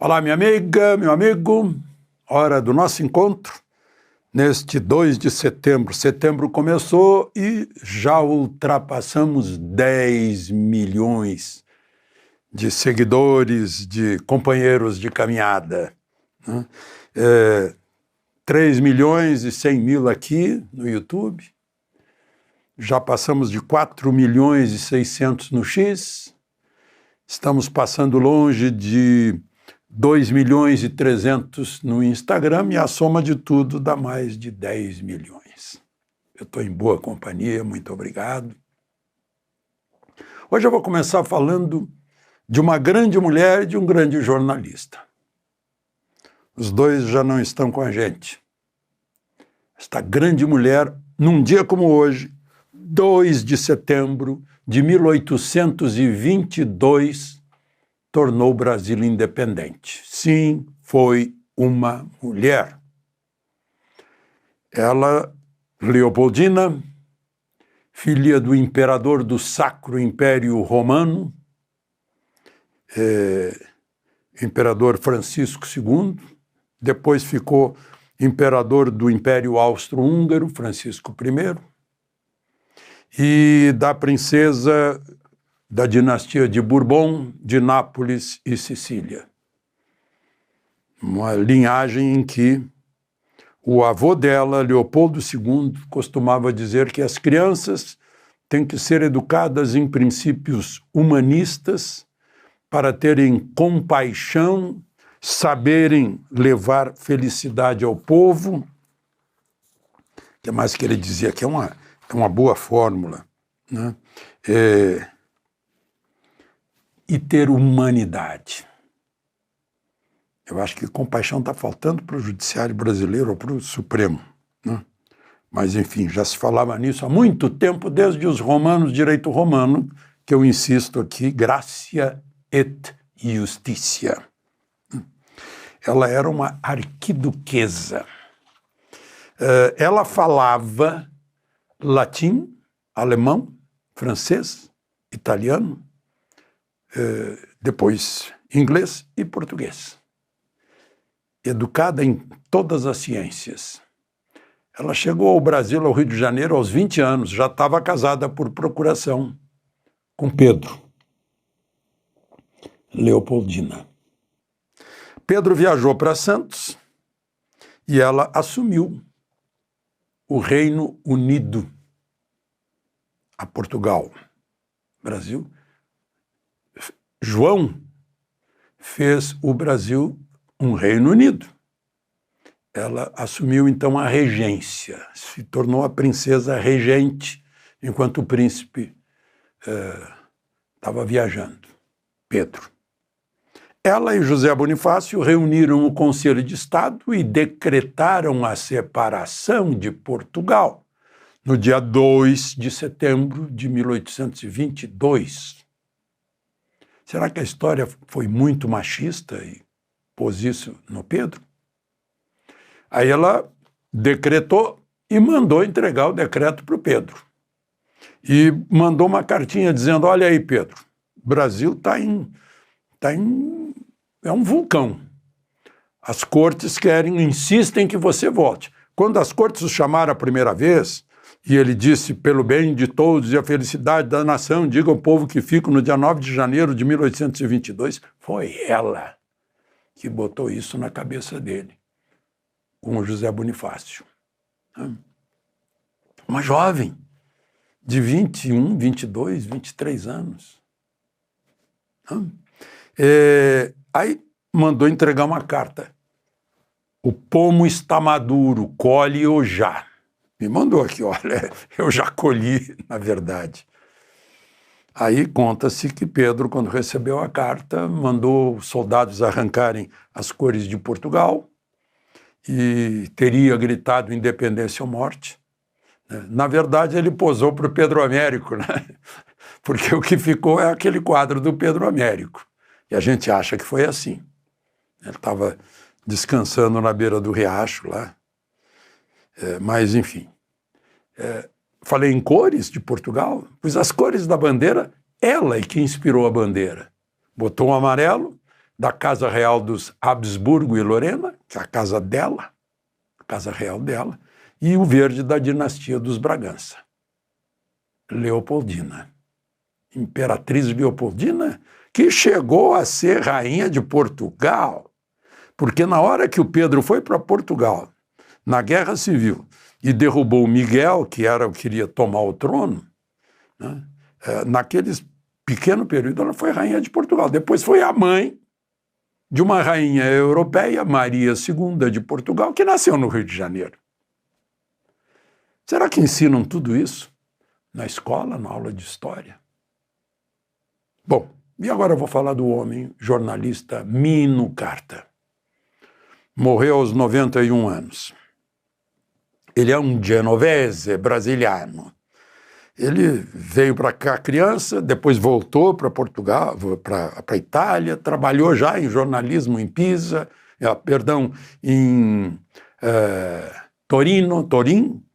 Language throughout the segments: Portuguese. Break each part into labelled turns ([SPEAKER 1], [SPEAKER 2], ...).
[SPEAKER 1] Olá, minha amiga, meu amigo, hora do nosso encontro neste 2 de setembro. Setembro começou e já ultrapassamos 10 milhões de seguidores, de companheiros de caminhada, né? 3 milhões e 100 mil aqui no YouTube, já passamos de 4 milhões e 600 no X, estamos passando longe de 2 milhões e 300 no Instagram e a soma de tudo dá mais de 10 milhões. Eu estou em boa companhia, muito obrigado. Hoje eu vou começar falando de uma grande mulher e de um grande jornalista. Os dois já não estão com a gente. Esta grande mulher, num dia como hoje, 2 de setembro de 1822, tornou o Brasil independente. Sim, foi uma mulher. Ela, Leopoldina, filha do imperador do Sacro Império Romano, imperador Francisco II, depois ficou imperador do Império Austro-Húngaro, Francisco I, e da princesa da dinastia de Bourbon, de Nápoles e Sicília. Uma linhagem em que o avô dela, Leopoldo II, costumava dizer que as crianças têm que ser educadas em princípios humanistas para terem compaixão, saberem levar felicidade ao povo. O que mais que ele dizia? Que é uma boa fórmula, né? E ter humanidade. Eu acho que compaixão está faltando para o judiciário brasileiro ou para o Supremo, né? Mas, enfim, já se falava nisso há muito tempo, desde os romanos, direito romano, que eu insisto aqui, gratia et justitia. Ela era uma arquiduquesa. Ela falava latim, alemão, francês, italiano, depois inglês e português. Educada em todas as ciências. Ela chegou ao Brasil, ao Rio de Janeiro, aos 20 anos, já estava casada por procuração com Pedro. Leopoldina. Pedro viajou para Santos e ela assumiu o Reino Unido a Portugal. Brasil. João fez o Brasil um Reino Unido. Ela assumiu, então, a regência, se tornou a princesa regente, enquanto o príncipe estava viajando, Pedro. Ela e José Bonifácio reuniram o Conselho de Estado e decretaram a separação de Portugal no dia 2 de setembro de 1822. Será que a história foi muito machista e pôs isso no Pedro? Aí ela decretou e mandou entregar o decreto para o Pedro. E mandou uma cartinha dizendo, olha aí, Pedro, o Brasil é um vulcão. As cortes insistem que você volte. Quando as cortes o chamaram a primeira vez, e ele disse, pelo bem de todos e a felicidade da nação, diga ao povo que fico no dia 9 de janeiro de 1822, foi ela que botou isso na cabeça dele, com o José Bonifácio. Uma jovem de 21, 22, 23 anos. Aí mandou entregar uma carta. O pomo está maduro, colhe-o já. Me mandou aqui, olha, eu já colhi, na verdade. Aí conta-se que Pedro, quando recebeu a carta, mandou os soldados arrancarem as cores de Portugal e teria gritado independência ou morte. Na verdade, ele posou para o Pedro Américo, né? Porque o que ficou é aquele quadro do Pedro Américo. E a gente acha que foi assim. Ele estava descansando na beira do riacho lá. Mas, enfim. Falei em cores de Portugal, pois as cores da bandeira, ela é que inspirou a bandeira. Botou um amarelo, da Casa Real dos Habsburgo e Lorena, que é a casa dela, a casa real dela, e o verde da dinastia dos Bragança, Leopoldina. Imperatriz Leopoldina, que chegou a ser rainha de Portugal, porque na hora que o Pedro foi para Portugal, na Guerra Civil, e derrubou Miguel, que era o que queria tomar o trono, né, naquele pequeno período ela foi rainha de Portugal. Depois foi a mãe de uma rainha europeia, Maria II de Portugal, que nasceu no Rio de Janeiro. Será que ensinam tudo isso na escola, na aula de história? Bom, e agora eu vou falar do homem jornalista Mino Carta. Morreu aos 91 anos. Ele é um genovese brasiliano. Ele veio para cá criança, depois voltou para Portugal, para a Itália, trabalhou já em jornalismo em Pisa, em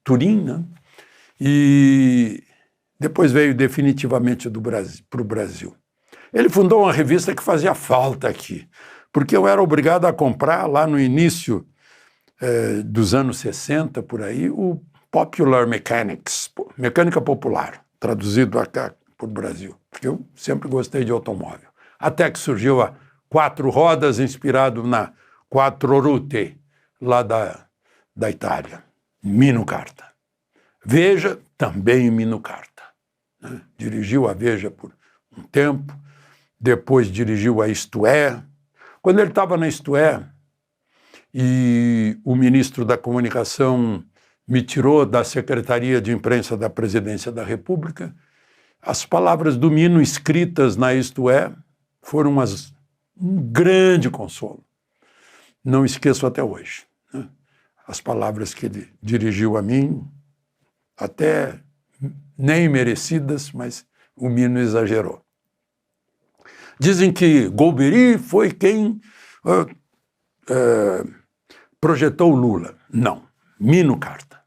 [SPEAKER 1] Turim, né? E depois veio definitivamente para o Brasil. Ele fundou uma revista que fazia falta aqui, porque eu era obrigado a comprar lá no início dos anos 60, por aí, o Popular Mechanics, Mecânica Popular, traduzido acá para o Brasil, porque eu sempre gostei de automóvel. Até que surgiu a Quatro Rodas, inspirado na Quattro Ruote, lá da Itália, Mino Carta. Veja, também Mino Carta. Né? Dirigiu a Veja por um tempo, depois dirigiu a Isto É. Quando ele estava na Isto É, e o ministro da Comunicação me tirou da Secretaria de Imprensa da Presidência da República, as palavras do Mino escritas na Isto É foram um grande consolo. Não esqueço até hoje, né? As palavras que ele dirigiu a mim, até nem merecidas, mas o Mino exagerou. Dizem que Golbery foi quem projetou o Lula. Não, Mino Carta.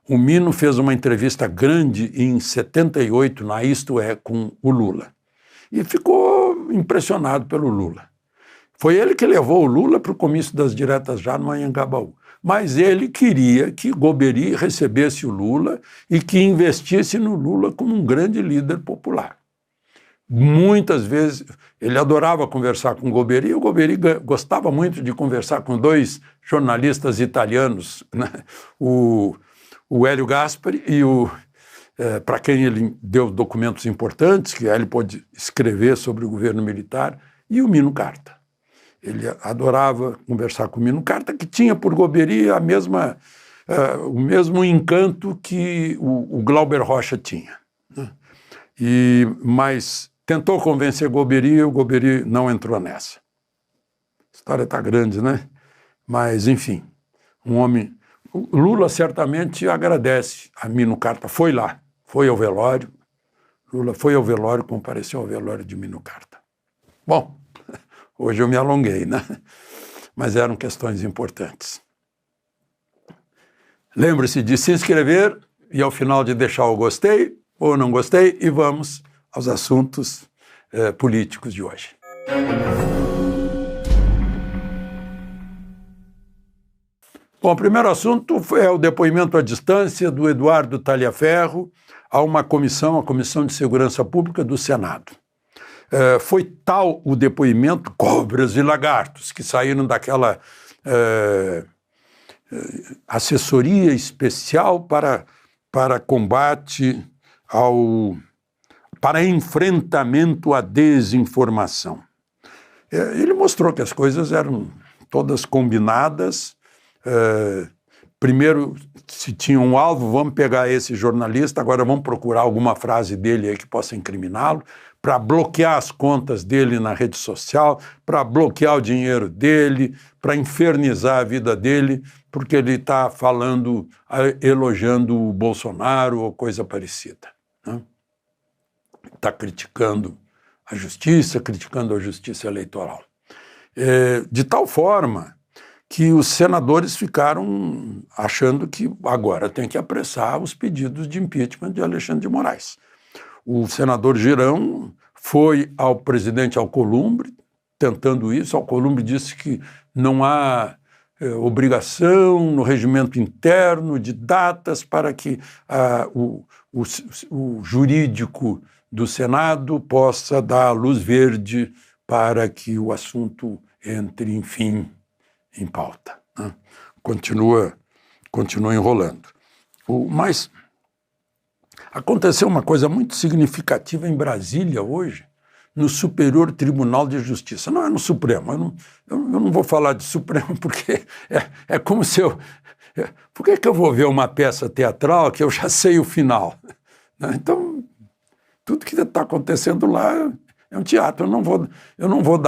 [SPEAKER 1] O Mino fez uma entrevista grande em 78 na Isto É com o Lula e ficou impressionado pelo Lula. Foi ele que levou o Lula para o comício das diretas já no Anhangabaú. Mas ele queria que Golbery recebesse o Lula e que investisse no Lula como um grande líder popular. Muitas vezes, ele adorava conversar com Golbery, e o Golbery gostava muito de conversar com dois jornalistas italianos, né? O Hélio Gaspari e para quem ele deu documentos importantes, que ele pôde escrever sobre o governo militar, e o Mino Carta. Ele adorava conversar com o Mino Carta, que tinha por Golbery o mesmo encanto que o Glauber Rocha tinha, né? Mas tentou convencer Golbery e o Golbery não entrou nessa. A história está grande, né? Mas, enfim, um homem... O Lula certamente agradece a Mino Carta. Foi lá, foi ao velório. Lula foi ao velório, compareceu ao velório de Mino Carta. Bom, hoje eu me alonguei, né? Mas eram questões importantes. Lembre-se de se inscrever e, ao final, de deixar o gostei ou não gostei, e vamos aos assuntos políticos de hoje. Bom, o primeiro assunto é o depoimento à distância do Eduardo Talhaferro a uma comissão, a Comissão de Segurança Pública do Senado. Foi tal o depoimento, cobras e lagartos, que saíram daquela assessoria especial para combate para enfrentamento à desinformação. Ele mostrou que as coisas eram todas combinadas. Primeiro, se tinha um alvo, vamos pegar esse jornalista, agora vamos procurar alguma frase dele aí que possa incriminá-lo, para bloquear as contas dele na rede social, para bloquear o dinheiro dele, para infernizar a vida dele, porque ele está falando, elogiando o Bolsonaro ou coisa parecida, né? Está criticando a justiça eleitoral. De tal forma que os senadores ficaram achando que agora tem que apressar os pedidos de impeachment de Alexandre de Moraes. O senador Girão foi ao presidente Alcolumbre, tentando isso. Alcolumbre disse que não há obrigação no regimento interno de datas para que o jurídico do Senado possa dar a luz verde para que o assunto entre, enfim, em pauta, né? Continua enrolando. Mas aconteceu uma coisa muito significativa em Brasília hoje, no Superior Tribunal de Justiça. Não é no Supremo, eu não vou falar de Supremo porque é como se eu... Por que eu vou ver uma peça teatral que eu já sei o final? Então, tudo que está acontecendo lá é um teatro. Eu não vou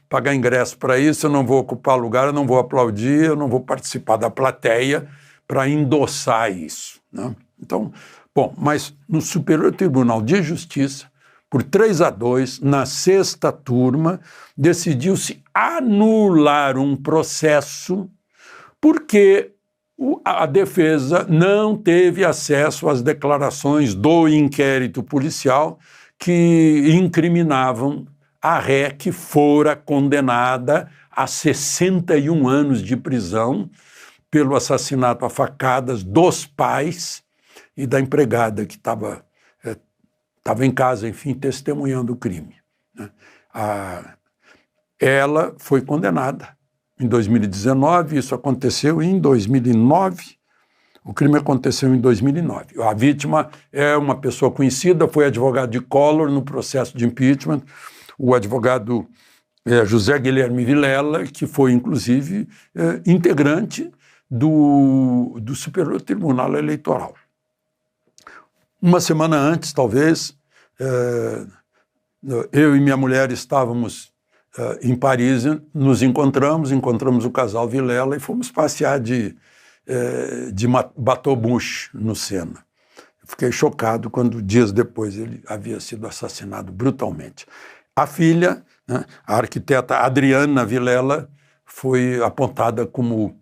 [SPEAKER 1] pagar ingresso para isso, eu não vou ocupar lugar, eu não vou aplaudir, eu não vou participar da plateia para endossar isso, né? Então, bom, mas no Superior Tribunal de Justiça, por 3-2, na 6ª turma, decidiu-se anular um processo porque a defesa não teve acesso às declarações do inquérito policial que incriminavam a ré que fora condenada a 61 anos de prisão pelo assassinato a facadas dos pais e da empregada que estava em casa, enfim, testemunhando o crime, né? Ela foi condenada em 2019, isso aconteceu em 2009, o crime aconteceu em 2009. A vítima é uma pessoa conhecida, foi advogado de Collor no processo de impeachment, o advogado José Guilherme Vilela, que foi, inclusive, integrante do Superior Tribunal Eleitoral. Uma semana antes, talvez, eu e minha mulher estávamos em Paris, nos encontramos o casal Vilela e fomos passear de bateau-bouche no Sena. Fiquei chocado quando, dias depois, ele havia sido assassinado brutalmente. A filha, né, a arquiteta Adriana Vilela, foi apontada como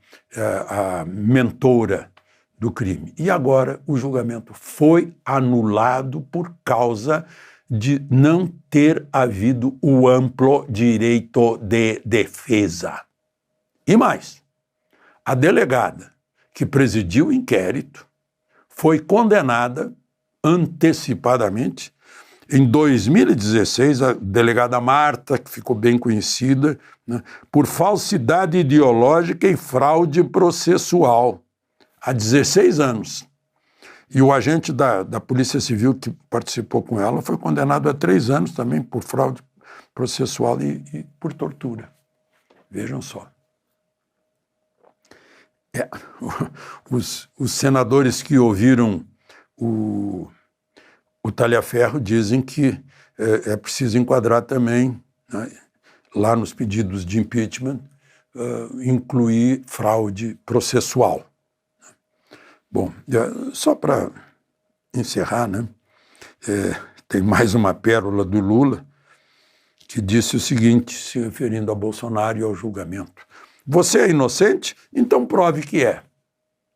[SPEAKER 1] a mentora do crime. E agora o julgamento foi anulado por causa de não ter havido o amplo direito de defesa. E mais, a delegada que presidiu o inquérito foi condenada antecipadamente. Em 2016, a delegada Marta, que ficou bem conhecida, né, por falsidade ideológica e fraude processual, há 16 anos. E o agente da Polícia Civil que participou com ela foi condenado a 3 anos também por fraude processual e por tortura. Vejam só. Os senadores que ouviram o Talhaferro dizem que é preciso enquadrar também, né, lá nos pedidos de impeachment, incluir fraude processual. Bom, só para encerrar, né, tem mais uma pérola do Lula que disse o seguinte, se referindo a Bolsonaro e ao julgamento: você é inocente? Então prove que é.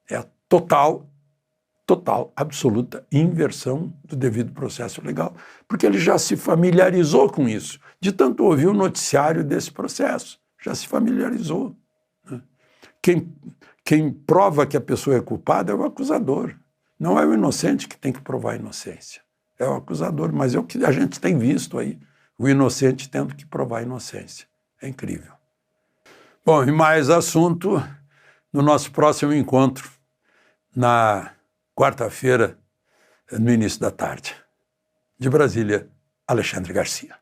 [SPEAKER 1] É a total, absoluta inversão do devido processo legal, porque ele já se familiarizou com isso, de tanto ouvir o noticiário desse processo, já se familiarizou, né? Quem prova que a pessoa é culpada é o acusador, não é o inocente que tem que provar a inocência, é o acusador, mas é o que a gente tem visto aí, o inocente tendo que provar a inocência. É incrível. Bom, e mais assunto no nosso próximo encontro, na quarta-feira, no início da tarde. De Brasília, Alexandre Garcia.